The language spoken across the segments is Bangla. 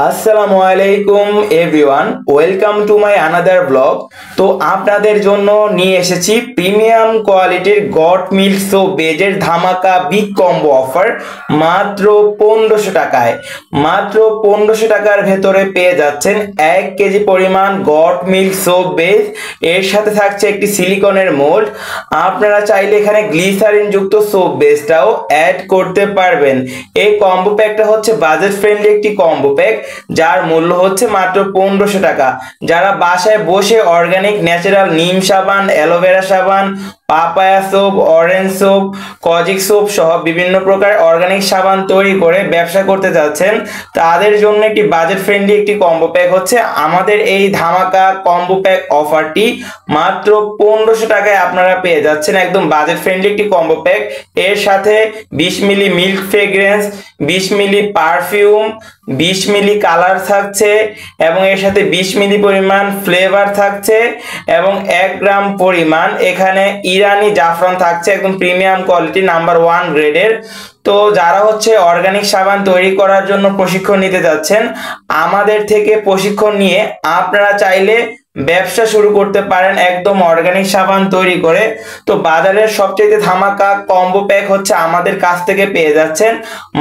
আসসালামু আলাইকুম everyone, welcome to my another blog. তো আপনাদের জন্য নিয়ে এসেছি প্রিমিয়াম কোয়ালিটির গট মিল্ক সোপ বেজের ধামাকা বিগ কম্বো অফার মাত্র 1500 টাকায়। মাত্র 1500 টাকার ভেতরে পেয়ে যাচ্ছেন 1 কেজি পরিমাণ গট মিল্ক সোপ বেজ। এর সাথে থাকছে একটি সিলিকনের মোল্ড। আপনারা চাইলে এখানে গ্লিসারিন যুক্ত সোপ বেজটাও অ্যাড করতে পারবেন। এই কম্বো প্যাকটা হচ্ছে বাজেট ফ্রেন্ডলি একটি কম্বো প্যাক, যার মূল্য হচ্ছে মাত্র 1500 টাকা। যারা বাসায় বসে অর্গানিক ন্যাচারাল নিম সাবান, অ্যালোভেরা সাবান, papaya soap, orange soap, kojic soap সহ বিভিন্ন প্রকার অর্গানিক সাবান তৈরি করে ব্যবসা করতে যাচ্ছেন, তাদের জন্য একটি বাজেট ফ্রেন্ডলি একটি কম্বো প্যাক হচ্ছে আমাদের এই ধামাকা কম্বো প্যাক অফারটি। মাত্র 1500 টাকায় আপনারা পেয়ে যাচ্ছেন একদম বাজেট ফ্রেন্ডলি একটি কম্বো প্যাক। এর সাথে 20 মিলি মিল্ক ফ্রেগ্রেন্স, 20 মিলি পারফিউম, 20 মিলি কালার থাকছে এবং এর সাথে 20 মিলি পরিমাণ ফ্লেভার থাকছে এবং 1 গ্রাম পরিমাণ এখানে ইরানি জাফরান থাকছে, একদম প্রিমিয়াম কোয়ালিটি নাম্বার 1 গ্রেডের। তো যারা হচ্ছে অর্গানিক সাবান তৈরি করার জন্য প্রশিক্ষণ নিতে যাচ্ছেন, আমাদের থেকে প্রশিক্ষণ নিয়ে আপনারা চাইলে ব্যবসা শুরু করতে পারেন একদম অর্গানিক সাবান তৈরি করে। তো বাজারের সবচেয়ে ধামাকা কম্বো প্যাক হচ্ছে আমাদের কাছ থেকে পেয়ে যাচ্ছেন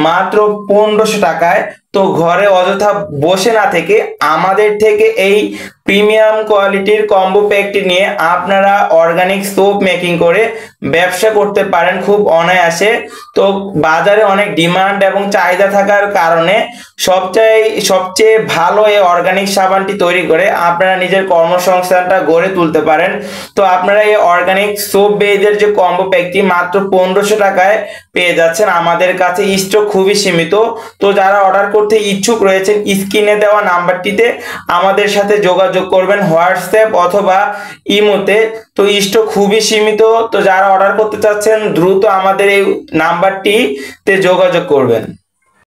মাত্র 1500 টাকায়। তো ঘরে অযথা বসে না থেকে আমাদের থেকে এই প্রিমিয়াম কোয়ালিটির কম্বো প্যাকটি নিয়ে আপনারা অর্গানিক সোপ মেকিং করে ব্যবসা করতে পারেন খুব অনায়াসে। তো বাজারে অনেক ডিমান্ড এবং চাহিদা থাকার কারণে সবচেয়ে ভালো এই অর্গানিক সাবানটি তৈরি করে আপনারা নিজের কর্মসংস্থানটা গড়ে তুলতে পারেন। তো আপনারা এই অর্গানিক সোপ বেজের যে কম্বো প্যাকটি মাত্র 1500 টাকায় পেয়ে যাচ্ছেন আমাদের কাছে। স্টক খুবই সীমিত। তো যারা অর্ডার করতে ইচ্ছুক রয়েছেন, স্ক্রিনে দেওয়া নাম্বারটিতে আমাদের সাথে যোগাযোগ করবেন, হোয়াটসঅ্যাপ অথবা ইমোতে। তো স্টক খুবই সীমিত। তো যারা অর্ডার করতে চাচ্ছেন দ্রুত আমাদের এই নাম্বারটিতে যোগাযোগ করবেন।